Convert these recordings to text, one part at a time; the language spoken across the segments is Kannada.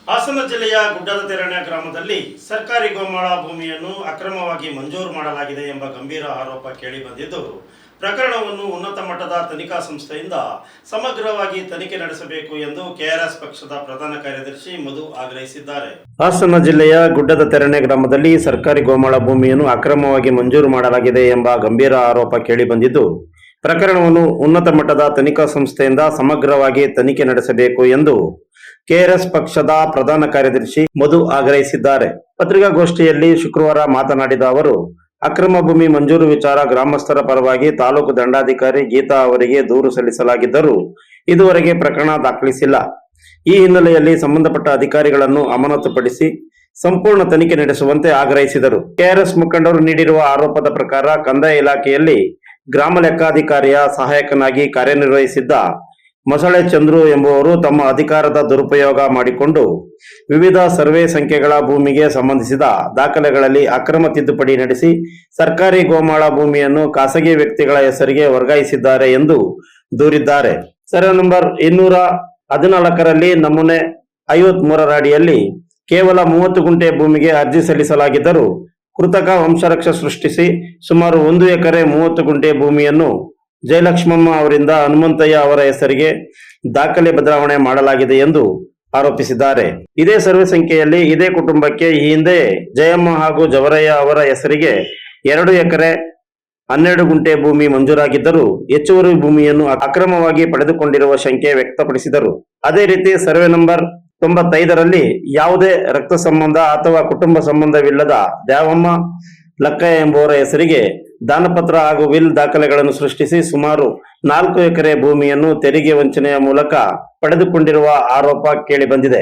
ಹಾಸನ ಜಿಲ್ಲೆಯ ಗುಡ್ಡದ ತೆರಣ್ಯ ಗ್ರಾಮದಲ್ಲಿ ಸರ್ಕಾರಿ ಗೋಮಾಳ ಭೂಮಿಯನ್ನು ಅಕ್ರಮವಾಗಿ ಮಂಜೂರು ಮಾಡಲಾಗಿದೆ ಎಂಬ ಗಂಭೀರ ಆರೋಪ ಕೇಳಿಬಂದಿದ್ದು, ಪ್ರಕರಣವನ್ನು ಉನ್ನತ ಮಟ್ಟದ ತನಿಖಾ ಸಂಸ್ಥೆಯಿಂದ ಸಮಗ್ರವಾಗಿ ತನಿಖೆ ನಡೆಸಬೇಕು ಎಂದು ಕೆಆರ್ಎಸ್ ಪಕ್ಷದ ಪ್ರಧಾನ ಕಾರ್ಯದರ್ಶಿ ಮಧು ಆಗ್ರಹಿಸಿದ್ದಾರೆ. ಹಾಸನ ಜಿಲ್ಲೆಯ ಗುಡ್ಡದ ತೆರಣ್ಯ ಗ್ರಾಮದಲ್ಲಿ ಸರ್ಕಾರಿ ಗೋಮಾಳ ಭೂಮಿಯನ್ನು ಅಕ್ರಮವಾಗಿ ಮಂಜೂರು ಮಾಡಲಾಗಿದೆ ಎಂಬ ಗಂಭೀರ ಆರೋಪ ಕೇಳಿಬಂದಿದ್ದು, ಪ್ರಕರಣವನ್ನು ಉನ್ನತ ಮಟ್ಟದ ತನಿಖಾ ಸಂಸ್ಥೆಯಿಂದ ಸಮಗ್ರವಾಗಿ ತನಿಖೆ ನಡೆಸಬೇಕು ಎಂದು ಕೆಆರ್ಎಸ್ ಪಕ್ಷದ ಪ್ರಧಾನ ಕಾರ್ಯದರ್ಶಿ ಮಧು ಆಗ್ರಹಿಸಿದ್ದಾರೆ. ಪತ್ರಿಕಾಗೋಷ್ಠಿಯಲ್ಲಿ ಶುಕ್ರವಾರ ಮಾತನಾಡಿದ ಅವರು, ಅಕ್ರಮ ಭೂಮಿ ಮಂಜೂರು ವಿಚಾರ ಗ್ರಾಮಸ್ಥರ ಪರವಾಗಿ ತಾಲೂಕು ದಂಡಾಧಿಕಾರಿ ಗೀತಾ ಅವರಿಗೆ ದೂರು ಸಲ್ಲಿಸಲಾಗಿದ್ದರೂ ಇದುವರೆಗೆ ಪ್ರಕರಣ ದಾಖಲಿಸಿಲ್ಲ. ಈ ಹಿನ್ನೆಲೆಯಲ್ಲಿ ಸಂಬಂಧಪಟ್ಟ ಅಧಿಕಾರಿಗಳನ್ನು ಅಮಾನತುಪಡಿಸಿ ಸಂಪೂರ್ಣ ತನಿಖೆ ನಡೆಸುವಂತೆ ಆಗ್ರಹಿಸಿದರು. ಕೆಆರ್ಎಸ್ ಮುಖಂಡರು ನೀಡಿರುವ ಆರೋಪದ ಪ್ರಕಾರ ಕಂದಾಯ ಇಲಾಖೆಯಲ್ಲಿ ಗ್ರಾಮ ಲೆಕ್ಕಾಧಿಕಾರಿಯ ಸಹಾಯಕನಾಗಿ ಕಾರ್ಯನಿರ್ವಹಿಸಿದ್ದ ಮೊಸಳೆ ಚಂದ್ರು ಎಂಬುವರು ತಮ್ಮ ಅಧಿಕಾರದ ದುರುಪಯೋಗ ಮಾಡಿಕೊಂಡು ವಿವಿಧ ಸರ್ವೆ ಸಂಖ್ಯೆಗಳ ಭೂಮಿಗೆ ಸಂಬಂಧಿಸಿದ ದಾಖಲೆಗಳಲ್ಲಿ ಅಕ್ರಮ ತಿದ್ದುಪಡಿ ನಡೆಸಿ ಸರ್ಕಾರಿ ಗೋಮಾಳ ಭೂಮಿಯನ್ನು ಖಾಸಗಿ ವ್ಯಕ್ತಿಗಳ ಹೆಸರಿಗೆ ವರ್ಗಾಯಿಸಿದ್ದಾರೆ ಎಂದು ದೂರಿದ್ದಾರೆ. ಸರ್ವೆ ನಂಬರ್ 214ರಲ್ಲಿ ನಮೂನೆ 53ರ ಅಡಿಯಲ್ಲಿ ಕೇವಲ 30 ಗುಂಟೆ ಭೂಮಿಗೆ ಅರ್ಜಿ ಸಲ್ಲಿಸಲಾಗಿದ್ದರೂ ಕೃತಕ ವಂಶವೃಕ್ಷ ಸೃಷ್ಟಿಸಿ ಸುಮಾರು 1 ಎಕರೆ 30 ಗುಂಟೆ ಭೂಮಿಯನ್ನು ಜಯಲಕ್ಷ್ಮಮ್ಮ ಅವರಿಂದ ಹನುಮಂತಯ್ಯ ಅವರ ಹೆಸರಿಗೆ ದಾಖಲೆ ಬದಲಾವಣೆ ಮಾಡಲಾಗಿದೆ ಎಂದು ಆರೋಪಿಸಿದ್ದಾರೆ. ಇದೇ ಸರ್ವೆ ಸಂಖ್ಯೆಯಲ್ಲಿ ಇದೇ ಕುಟುಂಬಕ್ಕೆ ಈ ಹಿಂದೆ ಜಯಮ್ಮ ಹಾಗೂ ಜವರಯ್ಯ ಅವರ ಹೆಸರಿಗೆ 2 ಎಕರೆ 12 ಗುಂಟೆ ಭೂಮಿ ಮಂಜೂರಾಗಿದ್ದರೂ ಹೆಚ್ಚುವರಿ ಭೂಮಿಯನ್ನು ಅಕ್ರಮವಾಗಿ ಪಡೆದುಕೊಂಡಿರುವ ಶಂಕೆ ವ್ಯಕ್ತಪಡಿಸಿದರು. ಅದೇ ರೀತಿ ಸರ್ವೆ ನಂಬರ್ 95ರಲ್ಲಿ ಯಾವುದೇ ರಕ್ತ ಸಂಬಂಧ ಅಥವಾ ಕುಟುಂಬ ಸಂಬಂಧವಿಲ್ಲದ ದ್ಯಾವಮ್ಮ ಲಕ್ಕಯ್ಯ ಎಂಬುವರ ಹೆಸರಿಗೆ ದಾನಪತ್ರ ಹಾಗೂ ವಿಲ್ ದಾಖಲೆಗಳನ್ನು ಸೃಷ್ಟಿಸಿ ಸುಮಾರು 4 ಎಕರೆ ಭೂಮಿಯನ್ನು ತೆರಿಗೆ ವಂಚನೆಯ ಮೂಲಕ ಪಡೆದುಕೊಂಡಿರುವ ಆರೋಪ ಕೇಳಿಬಂದಿದೆ.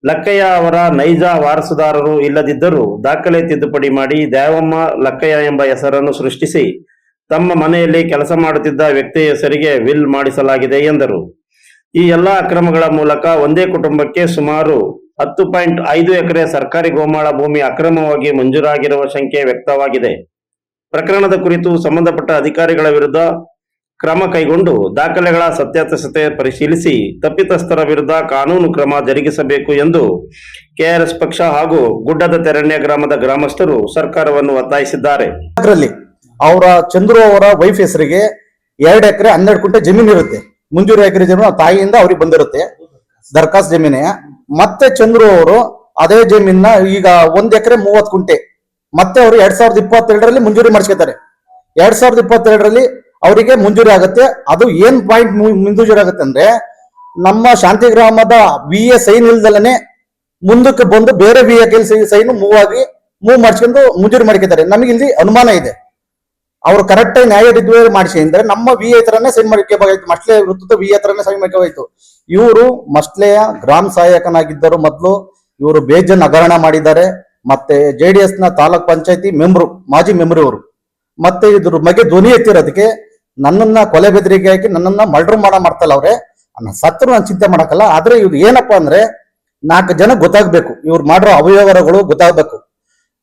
ಲಕ್ಕಯ್ಯ ಅವರ ನೈಜ ವಾರಸುದಾರರು ಇಲ್ಲದಿದ್ದರೂ ದಾಖಲೆ ತಿದ್ದುಪಡಿ ಮಾಡಿ ದ್ಯಾವಮ್ಮ ಲಕ್ಕಯ್ಯ ಎಂಬ ಹೆಸರನ್ನು ಸೃಷ್ಟಿಸಿ ತಮ್ಮ ಮನೆಯಲ್ಲಿ ಕೆಲಸ ಮಾಡುತ್ತಿದ್ದ ವ್ಯಕ್ತಿಯ ಹೆಸರಿಗೆ ವಿಲ್ ಮಾಡಿಸಲಾಗಿದೆ ಎಂದರು. ಈ ಎಲ್ಲ ಅಕ್ರಮಗಳ ಮೂಲಕ ಒಂದೇ ಕುಟುಂಬಕ್ಕೆ ಸುಮಾರು 10.5 ಎಕರೆ ಸರ್ಕಾರಿ ಗೋಮಾಳ ಭೂಮಿ ಅಕ್ರಮವಾಗಿ ಮಂಜೂರಾಗಿರುವ ಶಂಕೆ ವ್ಯಕ್ತವಾಗಿದೆ. ಪ್ರಕರಣದ ಕುರಿತು ಸಂಬಂಧಪಟ್ಟ ಅಧಿಕಾರಿಗಳ ವಿರುದ್ಧ ಕ್ರಮ ಕೈಗೊಂಡು ದಾಖಲೆಗಳ ಸತ್ಯಾಸತ್ಯತೆ ಪರಿಶೀಲಿಸಿ ತಪ್ಪಿತಸ್ಥರ ವಿರುದ್ಧ ಕಾನೂನು ಕ್ರಮ ಜರುಗಿಸಬೇಕು ಎಂದು ಕೆಆರ್ಎಸ್ ಪಕ್ಷ ಹಾಗೂ ಗುಡ್ಡದ ತೆರಣ್ಯ ಗ್ರಾಮದ ಗ್ರಾಮಸ್ಥರು ಸರ್ಕಾರವನ್ನು ಒತ್ತಾಯಿಸಿದ್ದಾರೆ. ಅದರಲ್ಲಿ ಅವರ ಚಂದ್ರು ಅವರ ವೈಫ್ ಹೆಸರಿಗೆ 2 ಎಕರೆ 12 ಗುಂಟೆ ಜಮೀನು ಇರುತ್ತೆ. ಮುಂಜೂರು ಎಕರೆ ಜಮೀನು ತಾಯಿಯಿಂದ ಅವ್ರಿಗೆ ಬಂದಿರುತ್ತೆ, ದರ್ಖಾಸ್ ಜಮೀನೇ. ಮತ್ತೆ ಚಂದ್ರು ಅವರು ಅದೇ ಜಮೀನ ಈಗ 1 ಎಕರೆ 30 ಗುಂಟೆ ಮತ್ತೆ ಅವರು 2022ರಲ್ಲಿ ಮಂಜೂರಿ ಮಾಡಿಸ್ಕೊತಾರೆ. 2022ರಲ್ಲಿ ಅವರಿಗೆ ಮಂಜೂರಿ ಆಗುತ್ತೆ. ಅದು ಏನ್ ಪಾಯಿಂಟ್ ಮಂಜೂರಿ ಆಗುತ್ತೆ ಅಂದ್ರೆ, ನಮ್ಮ ಶಾಂತಿಗ್ರಾಮದ VA ಸೈನ್ ಇಲ್ದಲ್ಲೇ ಮುಂದಕ್ಕೆ ಬಂದು ಬೇರೆ VA ಸೈನ್ ಮೂವ್ ಮಾಡಿಸ್ಕೊಂಡು ಮಂಜೂರಿ ಮಾಡ್ಕೊತಾರೆ. ನಮಗೆ ಇಲ್ಲಿ ಅನುಮಾನ ಇದೆ, ಅವ್ರು ಕರೆಕ್ಟ್ ಆಗಿ ನ್ಯಾಯ ಮಾಡಿಸಿ ಅಂದ್ರೆ ನಮ್ಮ VA ಹತ್ರನೇ ಸೈನ್ ಮಾಡ್ಕೋಬೇಕಾಯ್ತು, ಮಸ್ಲೆ ವೃತ್ತದ VA ಹತ್ರನೇ ಸೈನ್ ಮಾಡ್ಕೋಬೇಕು. ಇವರು ಮಸ್ಲೆಯ ಗ್ರಾಮ ಸಹಾಯಕನಾಗಿದ್ದರು. ಮೊದಲು ಇವರು ಬೇಜನ್ ಹಗರಣ ಮಾಡಿದ್ದಾರೆ. ಮತ್ತೆ JDS ನ ತಾಲೂಕ್ ಪಂಚಾಯತಿ ಮೆಂಬರು, ಮಾಜಿ ಮೆಂಬರ್ ಇವರು. ಮತ್ತೆ ಇದ್ರ ಬಗ್ಗೆ ಧ್ವನಿ ಎತ್ತಿರೋದಕ್ಕೆ ನನ್ನನ್ನ ಕೊಲೆ ಬೆದರಿಕೆ ಹಾಕಿ ನನ್ನನ್ನ ಮರ್ಡರ್ ಮಾಡ್ತಲ್ಲ ಅವ್ರೆ. ಸತ್ರು ನಾನು ಚಿಂತೆ ಮಾಡಕ್ಕಲ್ಲ. ಆದ್ರೆ ಇವ್ರು ಏನಪ್ಪಾ ಅಂದ್ರೆ 4 ಜನ ಗೊತ್ತಾಗ್ಬೇಕು, ಇವ್ರು ಮಾಡಿರೋ ಅವ್ಯವಹಾರಗಳು ಗೊತ್ತಾಗ್ಬೇಕು.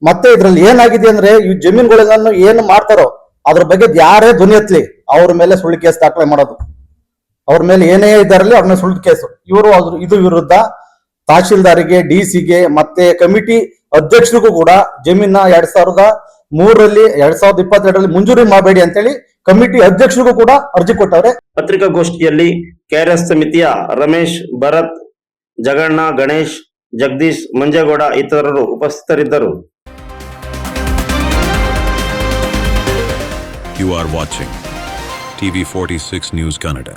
ಮತ್ತೆ ಇದ್ರಲ್ಲಿ ಏನಾಗಿದೆ ಅಂದ್ರೆ ಈ ಜಮೀನುಗಳನ್ನು ಏನು ಮಾಡ್ತಾರೋ ಅದ್ರ ಬಗ್ಗೆ ಯಾರೇ ಧ್ವನಿ ಎತ್ತಲಿ ಅವ್ರ ಮೇಲೆ ಸುಳ್ಳು ಕೇಸ್ ದಾಖಲೆ ಮಾಡೋದು, ಅವ್ರ ಮೇಲೆ ಏನೇ ಇದ್ದಾರಲ್ಲಿ ಅವ್ರನ್ನ ಸುಳ್ಳು ಕೇಸು. ಇವರು ಇದು ವಿರುದ್ಧ ತಹಶೀಲ್ದಾರಿಗೆ, DC ಗೆ ಮತ್ತೆ ಕಮಿಟಿ ಅಧ್ಯಕ್ಷರಿಗೂ ಕೂಡ ಜಮೀನ 2003ರಲ್ಲಿ 2022ರಲ್ಲಿ ಮಂಜೂರಿ ಮಾಡಬೇಡಿ ಅಂತೇಳಿ ಕಮಿಟಿ ಅಧ್ಯಕ್ಷರಿಗೂ ಕೂಡ ಅರ್ಜಿ ಕೊಟ್ಟವ್ರೆ. ಪತ್ರಿಕಾಗೋಷ್ಠಿಯಲ್ಲಿ ಕೆಆರ್ಎಸ್ ಸಮಿತಿಯ ರಮೇಶ್, ಭರತ್, ಜಗಣ್ಣ, ಗಣೇಶ್, ಜಗದೀಶ್, ಮಂಜೇಗೌಡ ಇತರರು ಉಪಸ್ಥಿತರಿದ್ದರು. You are watching TV 46 News Kannada.